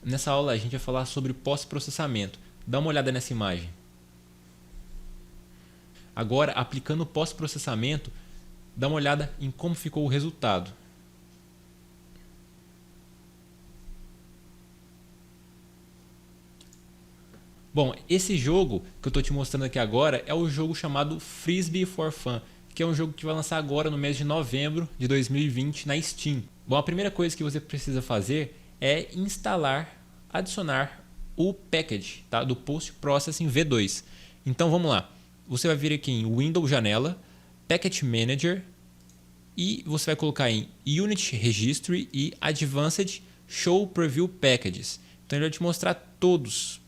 nessa aula a gente vai falar sobre pós-processamento. Dá uma olhada nessa imagem. Agora, aplicando o pós-processamento, dá uma olhada em como ficou o resultado. Bom, esse jogo que eu estou te mostrando aqui agora é o jogo chamado Frisbee for Fun, que é um jogo que vai lançar agora no mês de novembro de 2020 na Steam. Bom, a primeira coisa que você precisa fazer é instalar, adicionar o package, tá, do Post Processing V2. Então vamos lá. Você vai vir aqui em Windows Janela, Package Manager e você vai colocar em Unit Registry e Advanced Show Preview Packages. Então ele vai te mostrar todos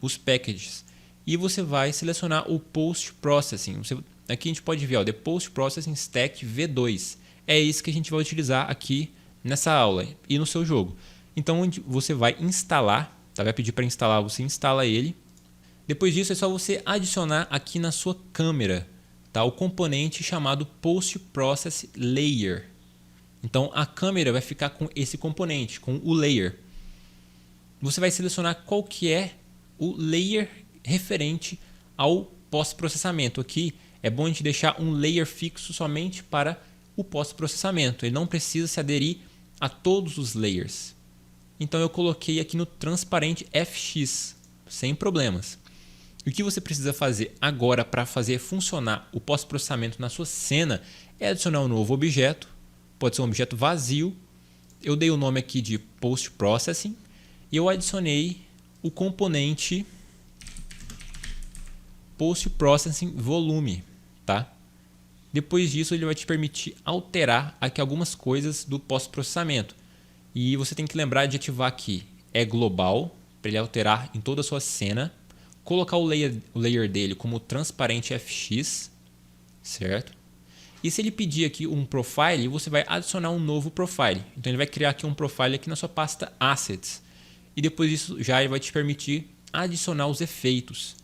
os packages e você vai selecionar o Post Processing. Aqui a gente pode ver, ó, The Post Processing Stack V2. É isso que a gente vai utilizar aqui nessa aula e no seu jogo. Então você vai instalar, tá? Vai pedir para instalar, você instala ele. Depois disso é só você adicionar aqui na sua câmera, tá, o componente chamado Post Process Layer. Então a câmera vai ficar com esse componente, com o layer. Você vai selecionar qual que é o layer referente ao pós-processamento. Aqui é bom a gente deixar um layer fixo somente para o pós-processamento. Ele não precisa se aderir a todos os layers. Então eu coloquei aqui no transparente FX, sem problemas. E o que você precisa fazer agora para fazer funcionar o pós-processamento na sua cena é adicionar um novo objeto. Pode ser um objeto vazio. Eu dei o nome aqui de Post Processing e eu adicionei o componente Post Processing Volume, tá? Depois disso ele vai te permitir alterar aqui algumas coisas do pós-processamento. E você tem que lembrar de ativar aqui é global para ele alterar em toda a sua cena. Colocar o layer dele como transparente FX, certo? E se ele pedir aqui um profile, você vai adicionar um novo profile. Então ele vai criar aqui um profile aqui na sua pasta Assets. E depois disso já ele vai te permitir adicionar os efeitos.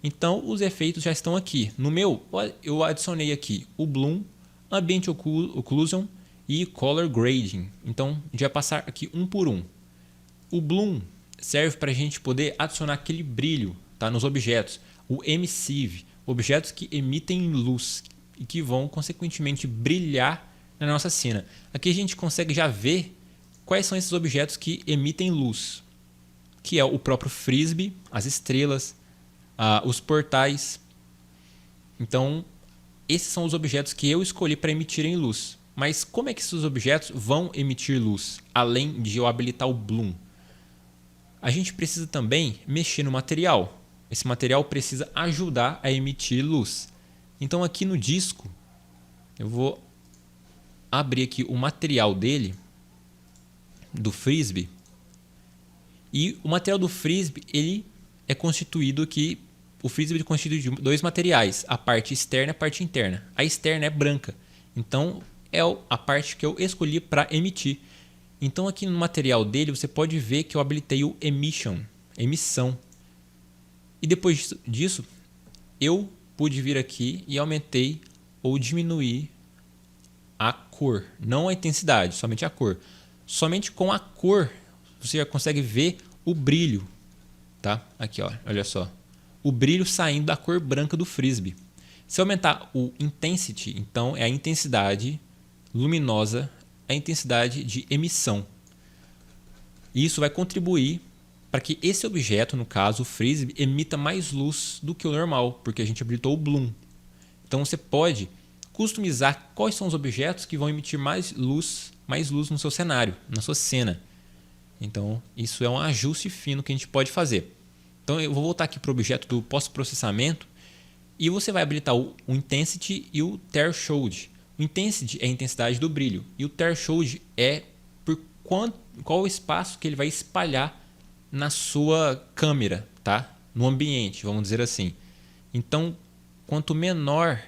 Então os efeitos já estão aqui. No meu, eu adicionei aqui o Bloom, Ambient Occlusion e Color Grading. Então a gente vai passar aqui um por um. O Bloom serve para a gente poder adicionar aquele brilho, tá, nos objetos. O Emissive, objetos que emitem luz e que vão consequentemente brilhar na nossa cena. Aqui a gente consegue já ver quais são esses objetos que emitem luz, que é o próprio Frisbee, as estrelas, os portais. Então esses são os objetos que eu escolhi para emitirem luz. Mas como é que esses objetos vão emitir luz, além de eu habilitar o Bloom? A gente precisa também mexer no material. Esse material precisa ajudar a emitir luz. Então aqui no disco, eu vou abrir aqui o material dele, do Frisbee. E o material do Frisbee, ele é constituído aqui, o Frisbee é constituído de dois materiais, a parte externa e a parte interna. A externa é branca, então é a parte que eu escolhi para emitir. Então aqui no material dele você pode ver que eu habilitei o Emission, emissão. E depois disso eu pude vir aqui e aumentei ou diminuir a cor, não a intensidade, somente a cor. Somente com a cor você já consegue ver o brilho, tá? Aqui, ó, olha só, o brilho saindo da cor branca do Frisbee. Se eu aumentar o Intensity, então é a intensidade luminosa, a intensidade de emissão. E isso vai contribuir para que esse objeto, no caso o Frisbee, emita mais luz do que o normal, porque a gente habilitou o Bloom. Então você pode customizar quais são os objetos que vão emitir mais luz no seu cenário, na sua cena. Então isso é um ajuste fino que a gente pode fazer. Então eu vou voltar aqui para o objeto do pós-processamento e você vai habilitar o Intensity e o Threshold. O Intensity é a intensidade do brilho e o Threshold é por qual o espaço que ele vai espalhar na sua câmera, tá? No ambiente, vamos dizer assim. Então, quanto menor,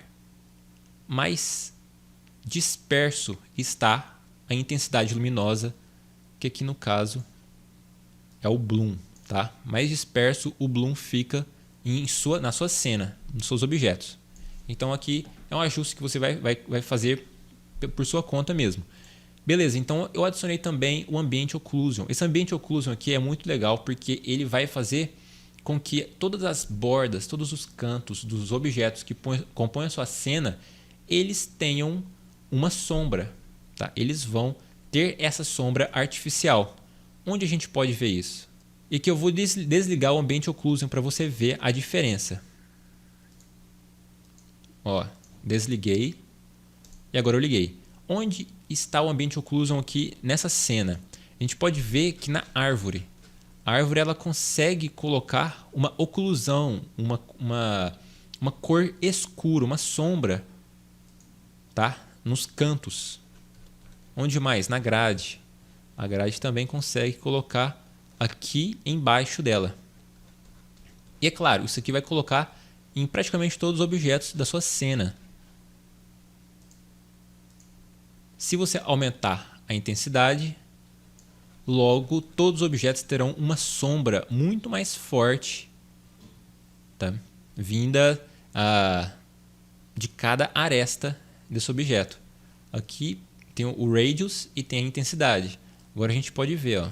mais disperso está a intensidade luminosa, que aqui no caso é o Bloom, tá? Mais disperso o Bloom fica na sua cena, nos seus objetos. Então aqui é um ajuste que você vai fazer por sua conta mesmo. Beleza, então eu adicionei também o Ambient Occlusion. Esse Ambient Occlusion aqui é muito legal porque ele vai fazer com que todas as bordas, todos os cantos dos objetos que compõem a sua cena, eles tenham uma sombra. Tá? Eles vão ter essa sombra artificial. Onde a gente pode ver isso? E que eu vou desligar o Ambient Occlusion para você ver a diferença. Ó, desliguei e agora eu liguei. Onde está o Ambient Occlusion aqui nessa cena? A gente pode ver que na árvore. A árvore ela consegue colocar uma oclusão, uma cor escura, uma sombra, tá? Nos cantos. Onde mais? Na grade. A grade também consegue colocar aqui embaixo dela. E é claro, isso aqui vai colocar em praticamente todos os objetos da sua cena. Se você aumentar a intensidade, logo todos os objetos terão uma sombra muito mais forte, tá? Vinda de cada aresta desse objeto. Aqui tem o radius e tem a intensidade. Agora a gente pode ver, ó,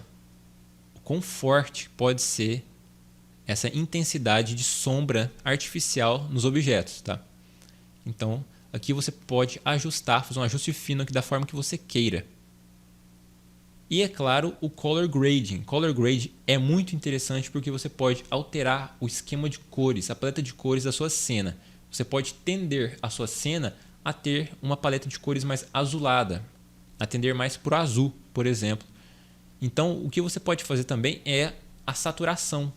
o quão forte pode ser essa intensidade de sombra artificial nos objetos, tá? Então aqui você pode ajustar, fazer um ajuste fino aqui da forma que você queira. E é claro, o Color Grading. Color Grading é muito interessante porque você pode alterar o esquema de cores, a paleta de cores da sua cena. Você pode tender a sua cena a ter uma paleta de cores mais azulada, a tender mais para o azul, por exemplo. Então, o que você pode fazer também é a saturação.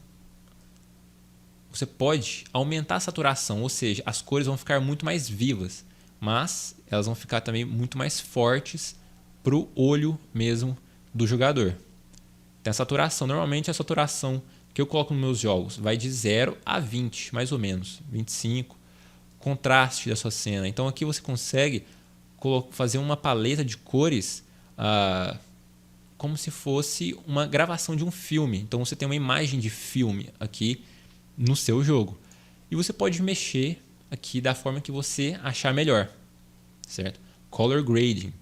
Você pode aumentar a saturação, ou seja, as cores vão ficar muito mais vivas, mas elas vão ficar também muito mais fortes para o olho mesmo do jogador. Tem a saturação. Normalmente a saturação que eu coloco nos meus jogos vai de 0 a 20, mais ou menos, 25. Contraste da sua cena. Então aqui você consegue fazer uma paleta de cores como se fosse uma gravação de um filme. Então você tem uma imagem de filme aqui no seu jogo. E você pode mexer aqui da forma que você achar melhor, certo? Color Grading.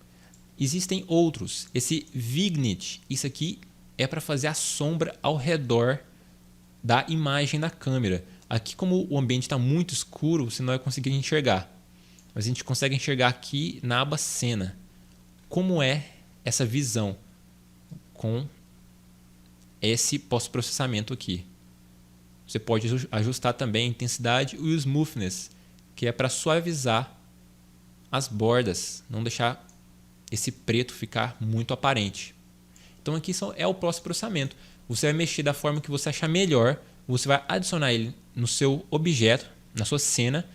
Existem outros. Esse Vignette, isso aqui é para fazer a sombra ao redor da imagem da câmera. Aqui, como o ambiente está muito escuro, você não vai conseguir enxergar. Mas a gente consegue enxergar aqui na aba Cena. Como é essa visão com esse pós-processamento aqui. Você pode ajustar também a intensidade e o smoothness, que é para suavizar as bordas, não deixar esse preto ficar muito aparente. Então aqui é o pós-processamento. Você vai mexer da forma que você achar melhor, você vai adicionar ele no seu objeto, na sua cena,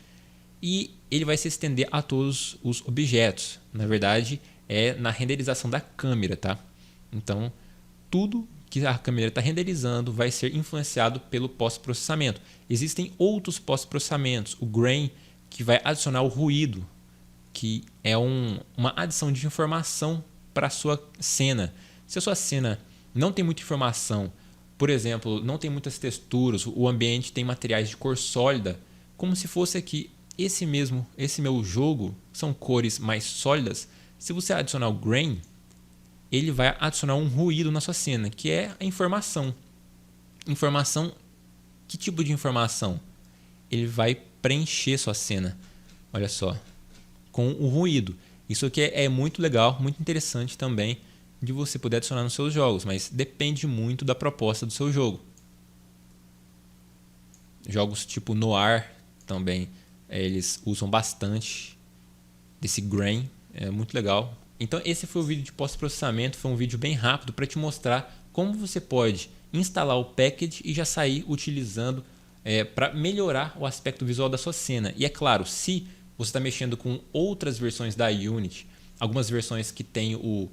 e ele vai se estender a todos os objetos. Na verdade, é na renderização da câmera, tá? Então, tudo que a câmera está renderizando vai ser influenciado pelo pós-processamento. Existem outros pós-processamentos. O Grain, que vai adicionar o ruído, que é uma adição de informação para a sua cena. Se a sua cena não tem muita informação, por exemplo, não tem muitas texturas, o ambiente tem materiais de cor sólida, como se fosse aqui esse meu jogo, são cores mais sólidas. Se você adicionar o Grain, ele vai adicionar um ruído na sua cena, que é a informação. Informação, que tipo de informação? Ele vai preencher sua cena, olha só, com o ruído. Isso aqui é muito legal, muito interessante também de você poder adicionar nos seus jogos, mas depende muito da proposta do seu jogo. Jogos tipo Noir também, eles usam bastante desse Grain, é muito legal. Então esse foi o vídeo de pós-processamento, foi um vídeo bem rápido para te mostrar como você pode instalar o package e já sair utilizando para melhorar o aspecto visual da sua cena. E é claro, se você está mexendo com outras versões da Unity, algumas versões que tem o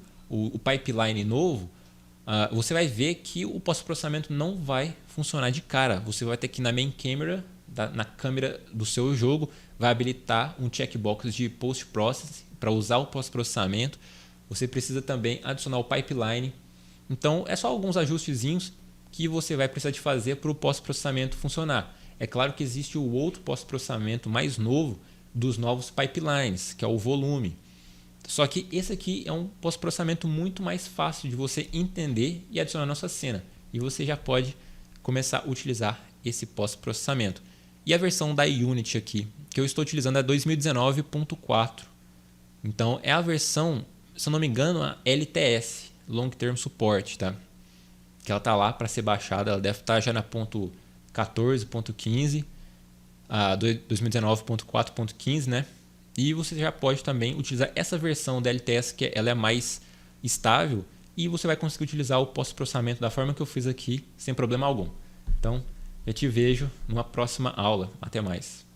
pipeline novo, você vai ver que o pós-processamento não vai funcionar de cara. Você vai ter que ir na main camera, na câmera do seu jogo, vai habilitar um checkbox de post-processing para usar o pós-processamento. Você precisa também adicionar o pipeline. Então é só alguns ajustezinhos que você vai precisar de fazer para o pós-processamento funcionar. É claro que existe o outro pós-processamento mais novo dos novos pipelines, que é o volume. Só que esse aqui é um pós-processamento muito mais fácil de você entender e adicionar na sua cena. E você já pode começar a utilizar esse pós-processamento. E a versão da Unity aqui, que eu estou utilizando é 2019.4. Então é a versão, se eu não me engano, a LTS, Long Term Support, tá? Que ela está lá para ser baixada, ela deve estar já na ponto 14.15, a 2019.4.15, né? E você já pode também utilizar essa versão da LTS, que ela é mais estável, e você vai conseguir utilizar o pós-processamento da forma que eu fiz aqui, sem problema algum. Então, eu te vejo numa próxima aula. Até mais.